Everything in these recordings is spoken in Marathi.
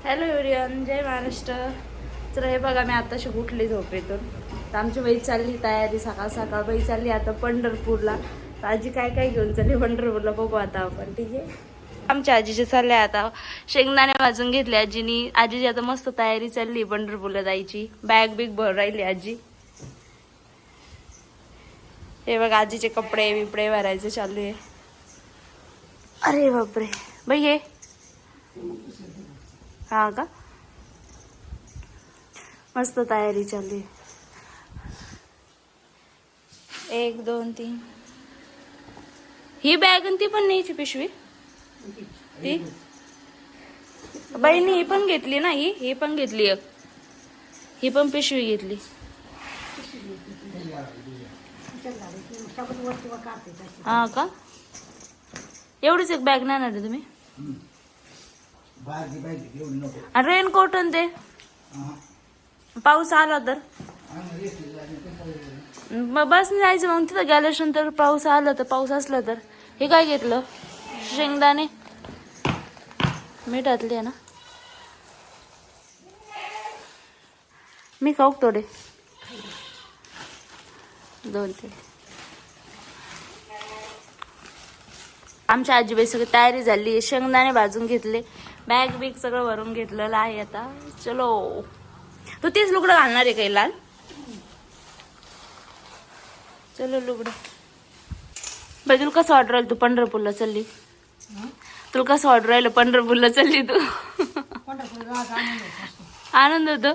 हॅलो एव्हरीवन, जय महाराष्ट्र. तर हे बघा, मी आताशी उठली झोपेतून. तर आमची बाई चालली तयारी, सकाळ सकाळ बाई चालली आता पंढरपूरला. तर आजी काय काय घेऊन चालली पंढरपूरला बघू आता आपण. ठीक आहे, आमच्या आजीचे चालले आता शेंगदाणे भाजून घेतले आजीनी. आजीची आता मस्त तयारी चालली पंढरपूरला जायची. बॅग बिग भर राहिली आजी. हे बघा, आजीचे कपडे बिपडे भरायचे चालू आहे. अरे बापरे बाई, हे हा का, मस्त तयारी चालली. 1 2 3 ही बॅग आणि ती पण न्यायची पिशवी. ती बाईनी ही पण घेतली ना, ही पण घेतली एक. ही पण पिशवी घेतली. हा का, एवढीच एक बॅग नाही ना तुम्ही. आणि रेनकोट आणि ते पाऊस आला तर मग बसने जायचं. मग तिथं गेल्यानंतर पाऊस आला तर, पाऊस असला तर. हे काय घेतलं, शेंगदाणे मिठातले ना. मी खाऊ थोडे 2-3. आमच्या आजीबाई सगळी तयारी झाली. शेंगदाणे भाजून घेतले, बॅग बिग सगळं भरून घेतलेलं आहे. आता चलो. तू तेच लुगडं घालणार आहे काही लाल. चलो लुगडं. बाई तुला कसं ऑर्डर राहिलं, तू पंढरपूरला चालली. तुला कसं ऑर्डर राहिलं, पंढरपूरला चालली तू. आनंद होतो.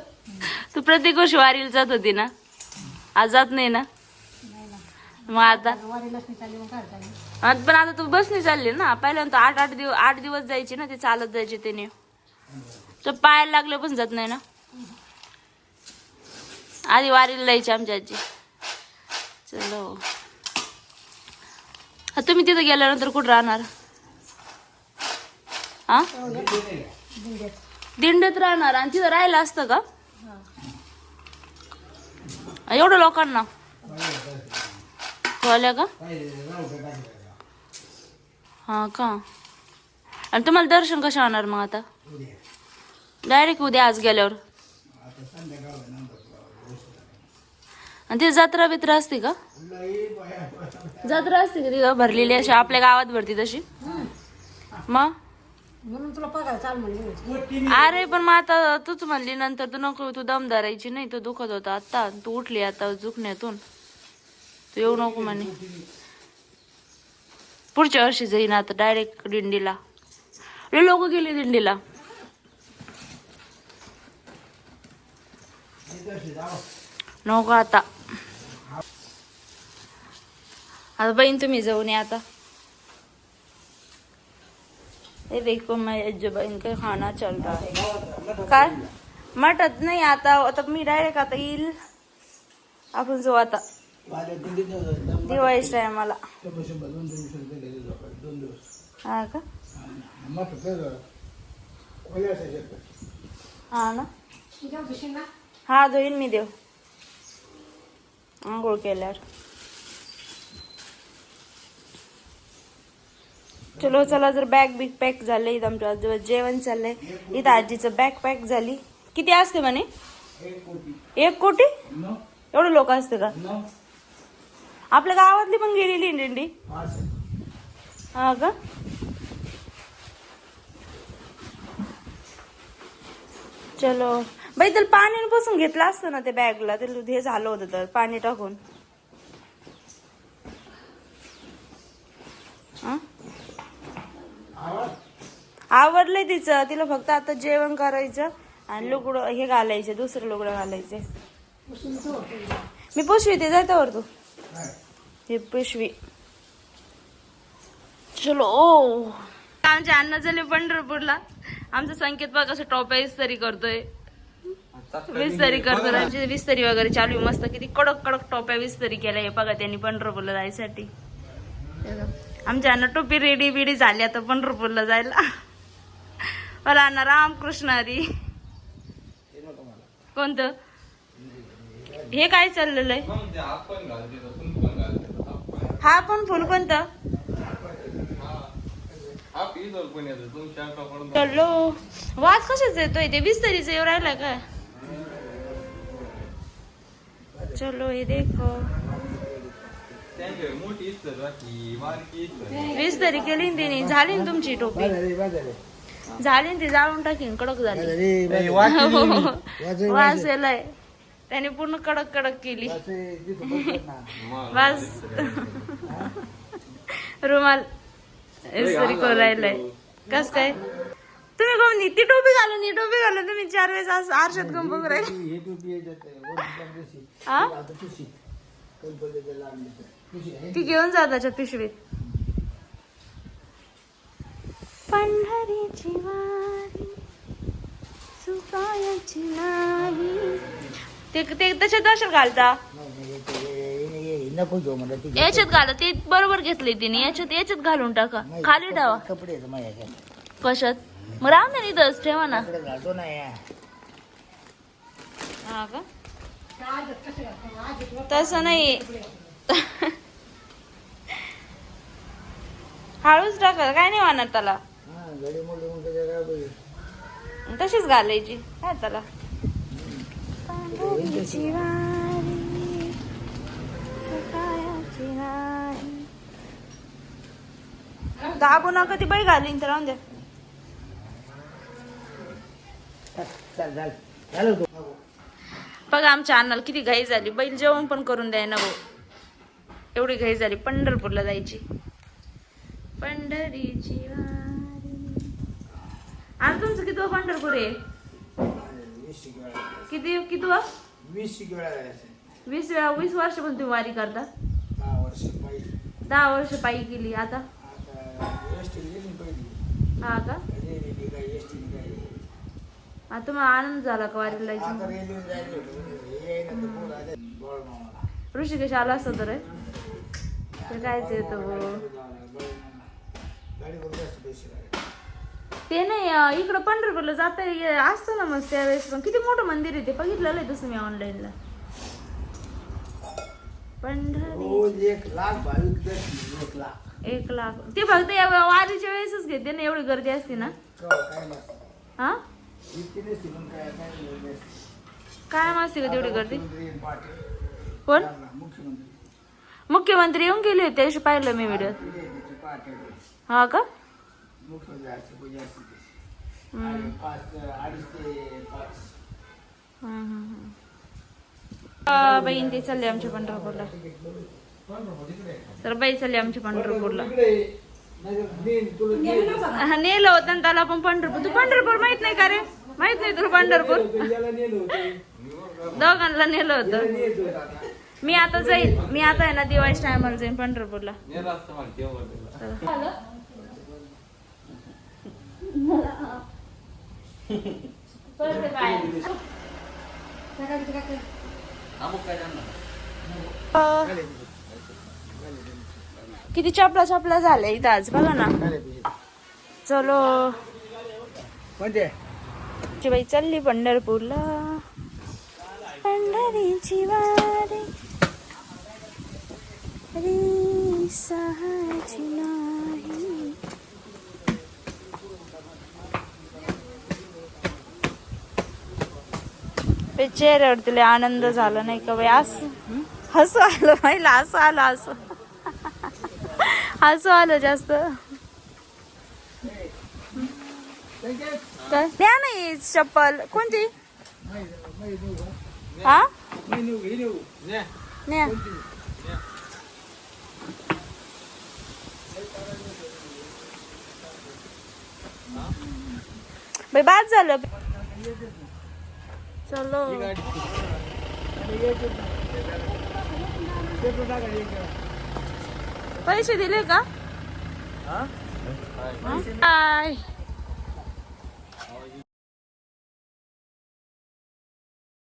तू प्रत्येक वर्षी वारीला जात होती ना, आज जात नाही ना. मग आता पण आता तू बसने चालली ना. पहिल्यांदा 8 दिवस जायची ना, ते चालत जायचे. त्याने तर पायाला लागले पण जात नाही ना. आधी वारीला जायची आमच्या आजी. चलो. तुम्ही तिथं गेल्यानंतर कुठं राहणार. हा, दिंडीत राहणार. आणि तिथं राहिलं असतं का एवढं लोकांना खोल्या का. हा का. आणि तुम्हाला दर्शन कसं होणार मग आता. डायरेक्ट उद्या आज गेल्यावर. आणि ती जत्रा बित्रा असते का. जत्रा असते का तिथं भरलेली अशी आपल्या गावात भरती तशी. मग म्हणून तुला पगार चाल म्हणली. अरे पण मग आता तूच म्हणली नंतर तू नको, तू दम धरायची नाही. तो दुखत होता आता, तू उठली आता दुखण्यातून. तू येऊ नको म्हणे. पुढच्या वर्षी जाईन आता डायरेक्ट दिंडीला. लोक गेले दिंडीला. नको आता. आता बहीण तुम्ही जाऊन या आता. ये देखो मैं बहीण का खाना चल रहा है. काय मटत नाही आता. आता मी डायरेक्ट आता येईल. आपण जाऊ आता दिवाळीच टायमाला. हा का. हा ना. हा धुईन मी देव आंघोळ केल्यावर. चलो चला. जर बॅग बिग पॅक झाले. इथं आमच्या जेवण चाललंय. इथं आजीचं बॅग पॅक झाली. किती असते म्हणे. 1 कोटी एवढे लोक असते का. आपल्या गावातली पण गेलेली दिंडी. हा का. चलो बाई, त्याला पाणी पासून घेतलं असतं ना ते बॅगला. ते हे झालं होतं तर पाणी टाकून. आवडलंय तिचं. तिला फक्त आता जेवण करायचं आणि लुगडं हे घालायचे, दुसरं लुगडं घालायचे. मी पिशवी ते जातावर तू हे पिशवी. चलो. ओ आमच्या अण्णा झाले पंढरपूरला. आमचा संकेत बघ कसं टॉप्या विस्तरी करतोय. विस्तरी करतो. विस्तरी वगैरे चालू मस्त. किती कडक कडक टोप्या विस्तरी केल्या हे बघा त्यांनी पंढरपूरला जायसाठी. आमच्या अण्णा टोपी रेडी बिडी झाली आता पंढरपूरला जायला. मला अण्णा रामकृष्ण हरी. कोणतं हे काय चाललेलं आहे. हा पण फुल कोणतं. चलो वाज कशाच येतोय ते बिस्तरीच येऊ राहिला काय चलो हे देखो बिस्तरी केली ना तिने झाली ना तुमची टोपी झाली ना ती जाळून टाकीन कडक झाली वास येलाय त्याने पूर्ण कडक कडक केली वास रुमाल इस्त्री करायलाय कस काय तुम्ही कोण ती टोपी घालून ही टोपी घालून तुम्ही 4 वेळेस असं आरशात घेऊन बघू राहिले ती घेऊन जा त्याच्यात पिशवीत पंढरीची वारी सुकायची नाही ते त्याच्यात दर्शन घालता नको घेऊ म्हणलं ती याच्यात घाला ते बरोबर घेतले तिने याच्यात घालून टाका खाली ठेवा कपडे आहेत माझ्या कशात मग राहून दे इथंच ठेवा ना घालतो ना या हा का तसं नाही हळूच टाका काय नाही वाहणार त्याला हा घडी मोठी मोठी जरा बघ तशीच घालायची काय त्याला पंढरीची वारी सुकायची नाही. दाबू नका ती बाई घालीन तर राहून द्या चल झालं झालं तू बघा आमच्या अन्नाला किती घाई झाली बैल जेवण पण करून द्याय ना भाऊ एवढी घाई झाली पंढरपूरला जायची पंढरीची वारी आज तुमचं किती पंढरपूर आहे 20 किती 20 वेळा जायचं 20 वेळा 20 वर्षापासून तुम्ही वारी करता 10 वर्ष पाहिजे 10 वर्ष पायी केली आता आता एसटी गेली पहिली हा का रेल्वेने काय एसटीने काय आता तुम्हाला आनंद झाला का वारीला आता जायची रेल्वे जायचं होतं हे आहे ना तर बोल आता बोल मामाला ऋषिकेश आला असतं तर ते कायच येतं गाडी करून जास्त पैसे लागले ते नाही इकडं पंढरपूरला जाता असतं ना मग त्यावेळेस पण किती मोठं मंदिर आहे ते बघितलेलं आहे तसं मी ऑनलाईनला पंढरी 1 लाख भाविक दर्शन 1 लाख 1 लाख ते फक्त या वारीच्या वेळेसच घेते ना एवढी गर्दी असते ना काय नसतं हा इतकी नसते पण काय काय काय असते का तेवढी गर्दी पाटील कोण मुख्यमंत्री मुख्यमंत्री येऊन गेले होते त्या दिवशी पाहिलं मी व्हिडिओ पाटील हा का मुख्यमंत्री पूजा असते आणि 2:30 ते 5 बहीण ते चालले आमच्या पंढरपूरला तर बाई चालली आमच्या पंढरपूरला हा, नेलं होतं ना त्याला पण पंढरपूर तू पंढरपूर माहित नाही का रे माहित नाही तुला पंढरपूर दोघांना नेलं होतं मी आता जाईल मी आता आहे ना दिवाळी टायमाला जाईन पंढरपूरला किती चपला झाल्या इथं आज बघा ना चलो कोणते बाई चालली पंढरपूरला पंढरीची वारी री सहायची नाही चेहऱ्यावर तिला आनंद झाला नाही का बाई असं हसू आलं महिला असं आलं असं हसू आलं जास्त काय द्या नाही चप्पल कोणती हा न्या बाई बाद झालं चलो पैसे दिले का? बाय